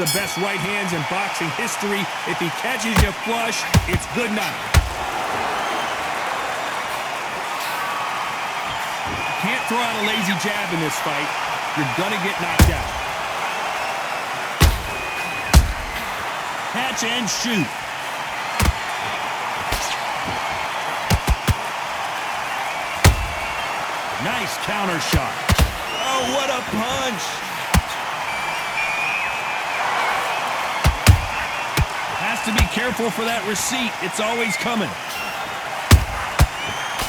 the best right hands in boxing history. If he catches you flush, it's good night. Can't throw out a lazy jab in this fight. You're going to get knocked out. Catch and shoot. Nice counter shot. Oh, what a punch. Has to be careful for that receipt. It's always coming.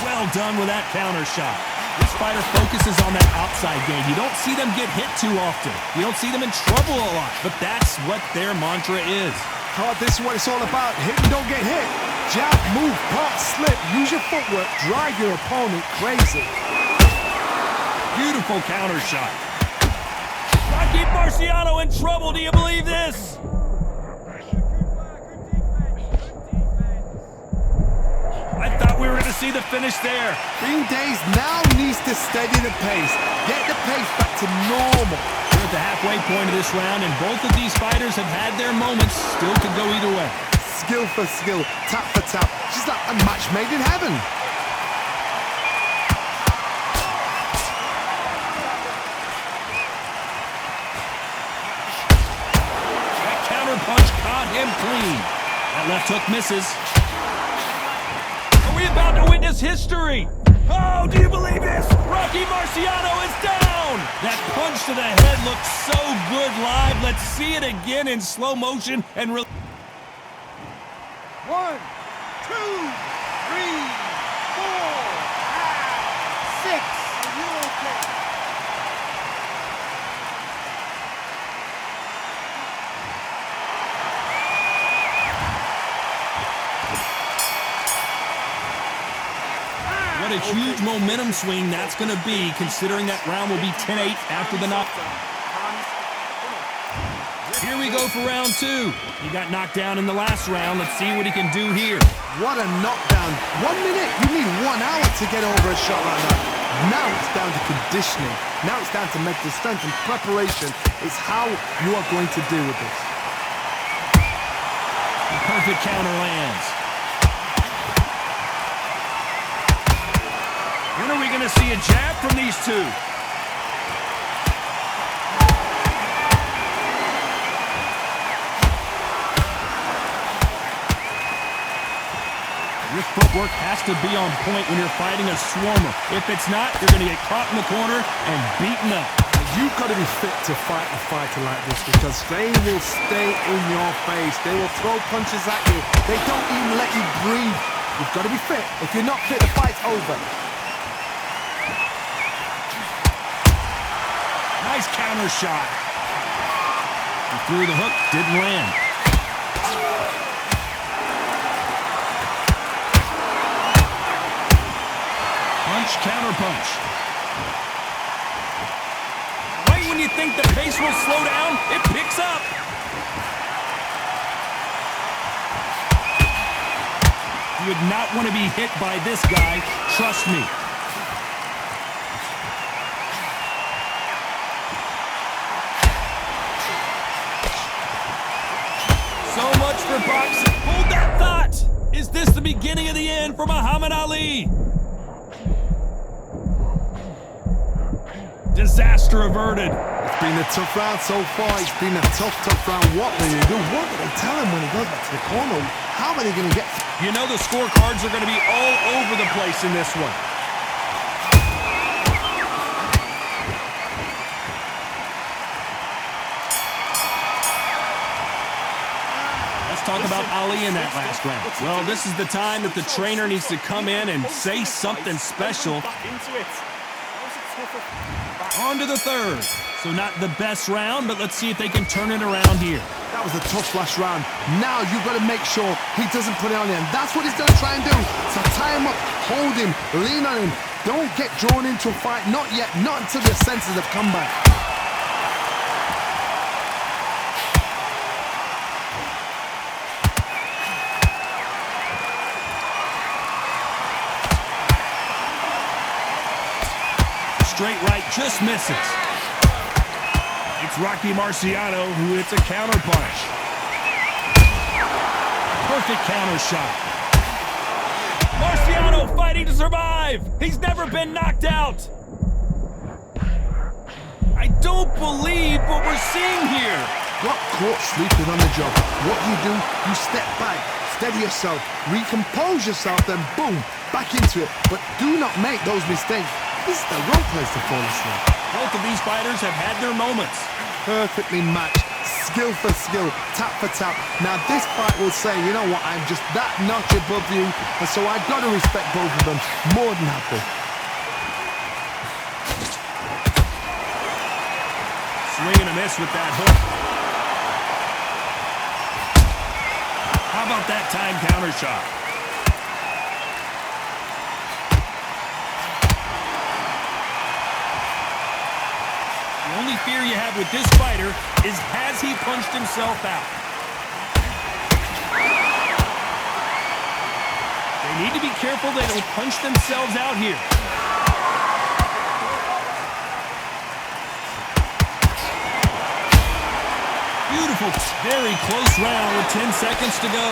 Well done with that counter shot. This fighter focuses on that outside game. You don't see them get hit too often. You don't see them in trouble a lot. But that's what their mantra is. Todd, this is what it's all about. Hit and don't get hit. Jab, move, pop, slip. Use your footwork. Drive your opponent crazy. Beautiful counter shot. Rocky Marciano in trouble. Do you believe this? I thought we were going to see the finish there. Green Days now needs to steady the pace. Get the pace back to normal. We're at the halfway point of this round, and both of these fighters have had their moments. Still could go either way. Skill for skill, tap for tap. She's like a match made in heaven. That counter punch caught him clean. That left hook misses. Are we about to witness history? Oh, do you believe this? Rocky Marciano is down! That punch to the head looked so good live. Let's see it again in slow motion and 1, 2, 3, 4, 5, 6. Are you okay? What a huge momentum swing that's going to be, considering that round will be 10-8 after the knockdown. Here we go for round 2. He got knocked down in the last round. Let's see what he can do here. What a knockdown. 1 minute, you need 1 hour to get over a shot like that. Now it's down to conditioning. Now it's down to mental strength and preparation. It's how you are going to deal with this. The perfect counter lands. When are we going to see a jab from these two? Your footwork has to be on point when you're fighting a swarmer. If it's not, you're going to get caught in the corner and beaten up. You've got to be fit to fight a fighter like this because they will stay in your face. They will throw punches at you. They don't even let you breathe. You've got to be fit. If you're not fit, the fight's over. Nice counter shot. He threw the hook, didn't land. Punch, counter punch. Right when you think the pace will slow down, it picks up. You would not want to be hit by this guy, trust me. So much for boxing. Hold that thought. Is this the beginning of the end for Muhammad Ali? Disaster averted. It's been a tough round so far. It's been a tough round. What will they do? What do they tell him when he goes back to the corner? How are they going to get... You know the scorecards are going to be all over the place in this one. Let's talk about Ali in that last round. Well, this is the time that the trainer needs to come in and say something special. On to the third. So not the best round, but let's see if they can turn it around here. That was a tough last round. Now you've got to make sure he doesn't put it on him. That's what he's going to try and do. So tie him up, hold him, lean on him. Don't get drawn into a fight. Not yet. Not until your senses have come back. Straight right just misses. It's It's Rocky Marciano who hits a counter punch. Perfect counter shot. Marciano fighting to survive. He's never been knocked out. I don't believe what we're seeing here. Got caught sleeping on the job. What do? You step back, steady yourself, recompose yourself, then boom, back into it. But do not make those mistakes. This is the wrong place to fall asleep. Both of these fighters have had their moments. Perfectly matched, skill for skill, tap for tap. Now this fight will say, you know what, I'm just that notch above you, and so I've got to respect both of them more than happy. Swing and a miss with that hook. How about that time counter shot? The only fear you have with this fighter is, has he punched himself out? They need to be careful they don't punch themselves out here. Beautiful, very close round with 10 seconds to go.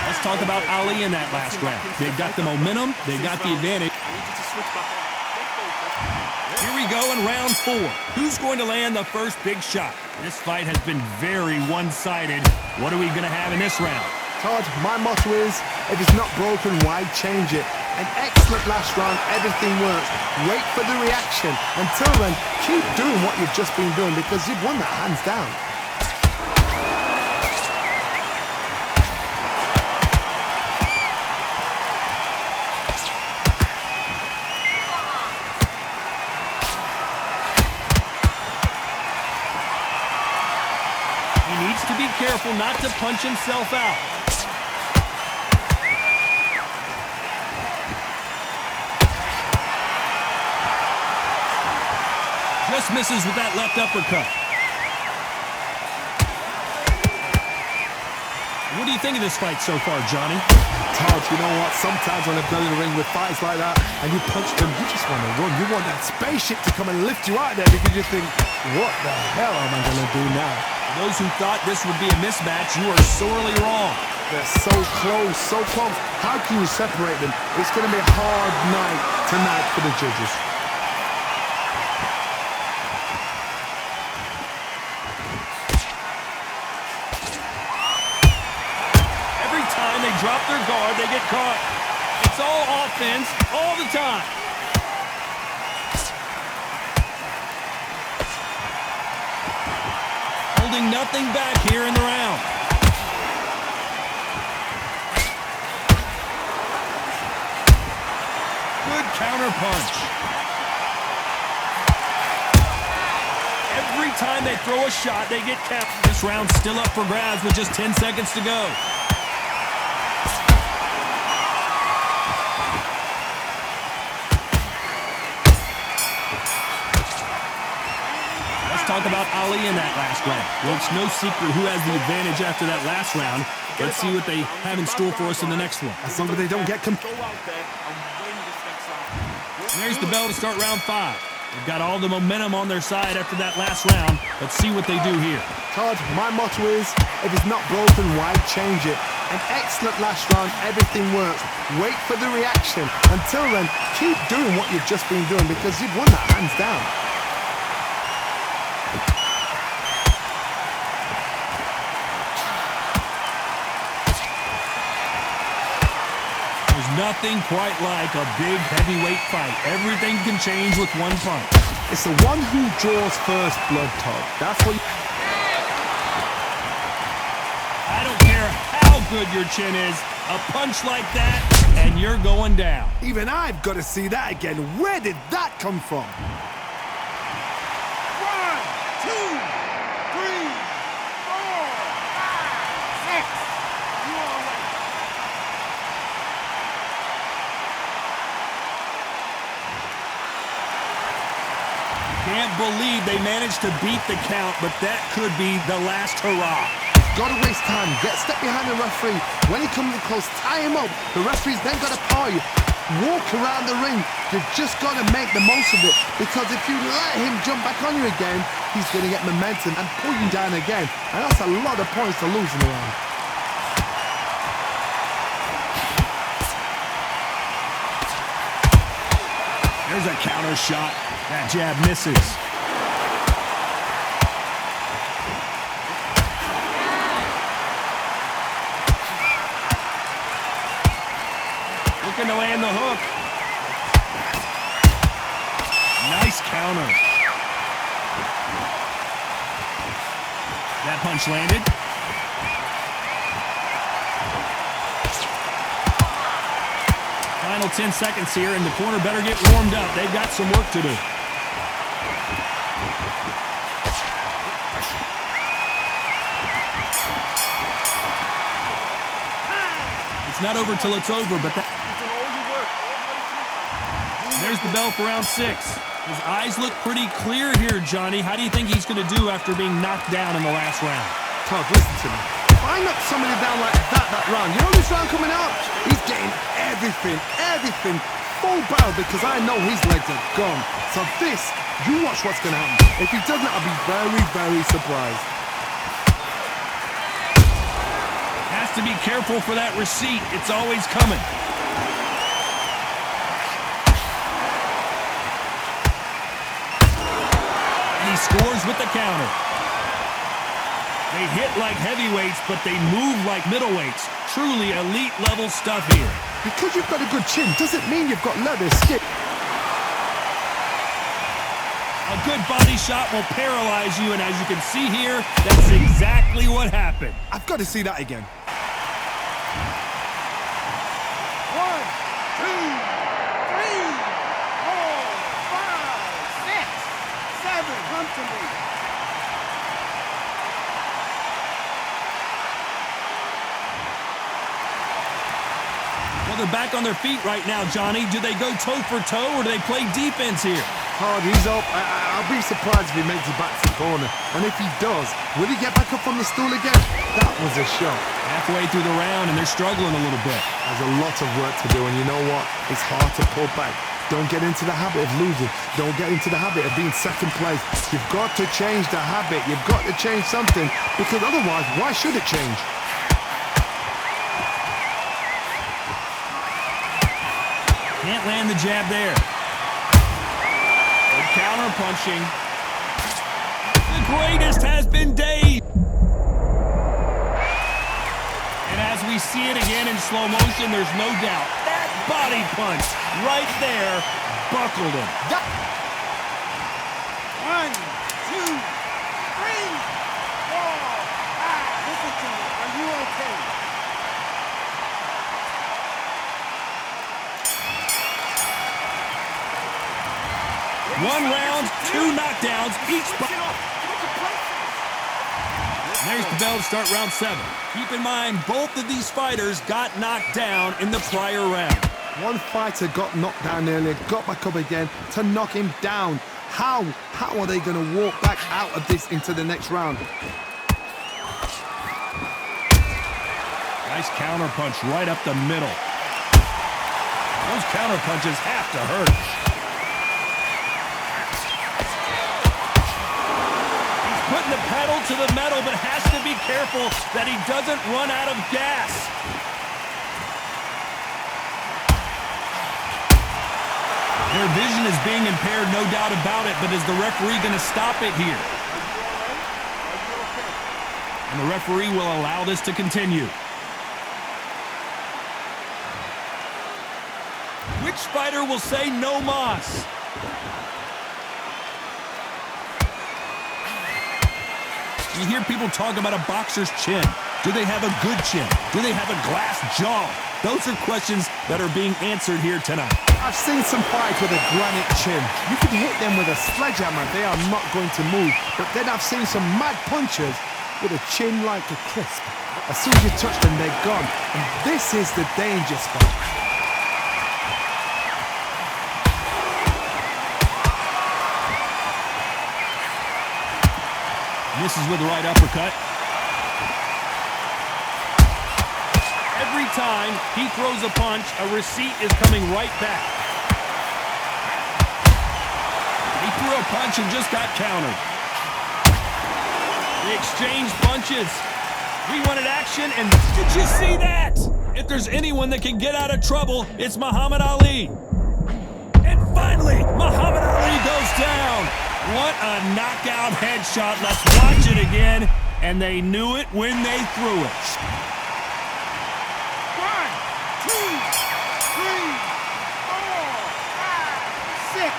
Let's talk about Ali in that last round. They've got the momentum, they've got the advantage. Here we go in round 4. Who's going to land the first big shot? This fight has been very one-sided. What are we going to have in this round? Todd, my motto is, if it's not broken, why change it? An excellent last round, everything works. Wait for the reaction. Until then, keep doing what you've just been doing because you've won that hands down. He needs to be careful not to punch himself out. Just misses with that left uppercut. What do you think of this fight so far, Johnny? Todd, you know what? Sometimes when I've done in the ring with fights like that and you punch them, you just want to run. You want that spaceship to come and lift you out there because you think, what the hell am I going to do now? For those who thought this would be a mismatch, you are sorely wrong. They're so close, so close. How can you separate them? It's going to be a hard night tonight for the judges. Drop their guard, they get caught. It's all offense, all the time. Holding nothing back here in the round. Good counter punch. Every time they throw a shot, they get capped. This round's still up for grabs with just 10 seconds to go. Talk about Ali in that last round. Well, it's no secret who has the advantage after that last round. Let's see what they have in store for us in the next one. As long as they don't get There's the bell to start round 5. They've got all the momentum on their side after that last round. Let's see what they do here. Todd, my motto is, if it's not broken, why change it? An excellent last round, everything works. Wait for the reaction. Until then, keep doing what you've just been doing because you've won that hands down. Nothing quite like a big heavyweight fight. Everything can change with one punch. It's the one who draws first blood, Todd. That's what I don't care how good your chin is. A punch like that, and you're going down. Even I've got to see that again. Where did that come from? 1, 2, 3, 4, 5, 6. You are right. Can't believe they managed to beat the count, but that could be the last hurrah. got to waste time. Get step behind the referee. When he comes in close, tie him up. The referee's then got to power you. Walk around the ring. You've just got to make the most of it, because if you let him jump back on you again, he's going to get momentum and pull you down again. And that's a lot of points to lose in the round. There's a counter shot. That jab misses. Looking to land the hook. Nice counter. That punch landed. Final 10 seconds here, and the corner better get warmed up. They've got some work to do. It's not over till it's over, but there's the bell for round 6. His eyes look pretty clear here, Johnny. How do you think he's going to do after being knocked down in the last round? Todd, listen to me. If I knock somebody down like that round, you know this round coming out? He's getting everything full barrel, because I know his legs are gone. So this, you watch what's going to happen. If he doesn't, I'll be very, very surprised. Has to be careful for that receipt. It's always coming. And he scores with the counter. They hit like heavyweights, but they move like middleweights. Truly elite level stuff here. Because you've got a good chin doesn't mean you've got leather skin. A good body shot will paralyze you, and as you can see here, that's exactly what happened. I've got to see that again. 1, 2, 3, 4, 5, 6, 7. Hunt to me. Well, they're back on their feet right now, Johnny. Do they go toe for toe, or do they play defense here? Hard, he's up. I'll be surprised if he makes it back to the corner. And if he does, will he get back up from the stool again? That was a shot. Halfway through the round, and they're struggling a little bit. There's a lot of work to do, and you know what? It's hard to pull back. Don't get into the habit of losing. Don't get into the habit of being second place. You've got to change the habit. You've got to change something, because otherwise, why should it change? Can't land the jab there. Good counter punching. The greatest has been Dave. And as we see it again in slow motion, there's no doubt that body punch right there buckled him. 1, 2, 3, 4, 5. Listen to me. Are you okay? One round, 2 knockdowns, each. There's the bell to start round 7. Keep in mind, both of these fighters got knocked down in the prior round. One fighter got knocked down earlier, got back up again to knock him down. How are they going to walk back out of this into the next round? Nice counter punch right up the middle. Those counter punches have to hurt. Putting the pedal to the metal, but has to be careful that he doesn't run out of gas. Their vision is being impaired, no doubt about it, but is the referee going to stop it here? And the referee will allow this to continue. Which fighter will say no mas? You hear people talk about a boxer's chin. Do they have a good chin? Do they have a glass jaw? Those are questions that are being answered here tonight. I've seen some fights with a granite chin. You can hit them with a sledgehammer, they are not going to move. But then I've seen some mad punchers with a chin like a crisp. As soon as you touch them, they're gone. And this is the danger spot. Misses with the right uppercut. time he throws a punch, a receipt is coming right back. He threw a punch and just got countered. They exchanged punches. We wanted action, and did you see that? If there's anyone that can get out of trouble, it's Muhammad Ali. And finally, Muhammad Ali goes down. What a knockout headshot. Let's watch it again. And they knew it when they threw it. 1, 2, 3, 4, 5, 6.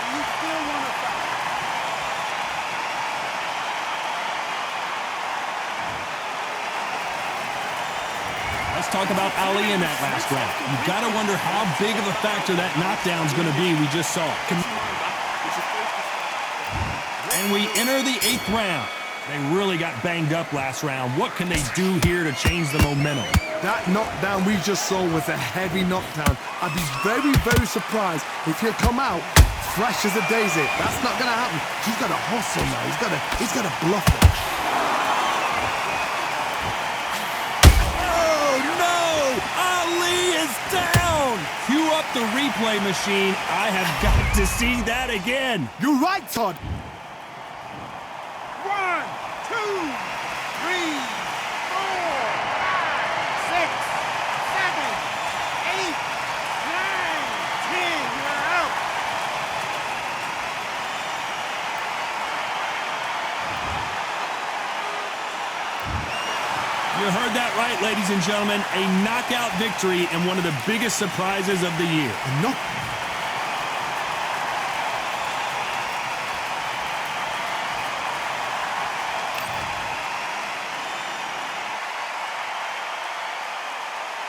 You still want to fight? Let's talk about Ali in that last round. You've got to wonder how big of a factor that knockdown's going to be. We just saw it. And we enter the 8th round. They really got banged up last round. What can they do here to change the momentum? That knockdown we just saw was a heavy knockdown. I'd be very, very surprised if he'll come out fresh as a daisy. That's not going to happen. He's got to hustle now. He's got to bluff it. Oh, no! Ali is down! Cue up the replay machine. I have got to see that again. You're right, Todd. 1, 2, 3, 4, 5, 6, 7, 8, 9, 10. You're out. You heard that right, ladies and gentlemen. A knockout victory and one of the biggest surprises of the year.